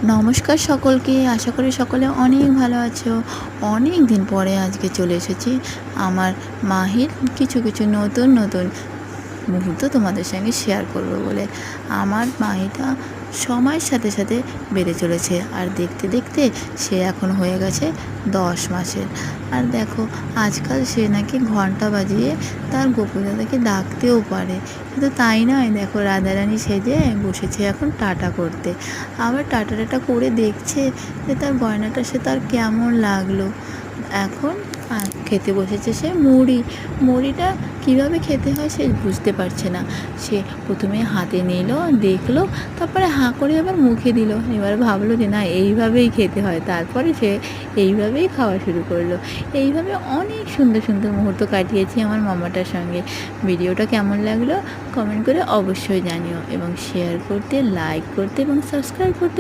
নমস্কার সকলকে, আশা করি সকলে অনেক ভালো আছো। অনেক দিন পরে আজকে চলে এসেছি আমার মাহির কিছু নতুন মুহূর্ত তোমাদের সঙ্গে শেয়ার করব বলে। আমার মাহিটা সময়ের সাথে সাথে বেড়ে চলেছে, আর দেখতে দেখতে সে এখন হয়ে গেছে 10 মাসের। আর দেখো, আজকাল সে নাকি ঘন্টা বাজিয়ে তার গোপু দাদাকে ডাকতেও পারে। কিন্তু তাই নয়, দেখো রাধারানী সেজে বসেছে এখন টাটা করতে। আবার টাটা করে দেখছে যে তার গয়নাটা সে তার কেমন লাগলো। এখন খেতে বসেছে সে মুড়িটা কীভাবে খেতে হয় সে বুঝতে পারছে না। সে প্রথমে হাতে নিল, দেখলো, তারপরে হাঁ করে আবার মুখে দিল। এবার ভাবলো যে না, এইভাবেই খেতে হয়। তারপরে সে এইভাবেই খাওয়া শুরু করলো। এইভাবে অনেক সুন্দর মুহূর্ত কাটিয়েছি আমার মামাটার সঙ্গে। ভিডিওটা কেমন লাগলো কমেন্ট করে অবশ্যই জানিও, এবং শেয়ার করতে, লাইক করতে এবং সাবস্ক্রাইব করতে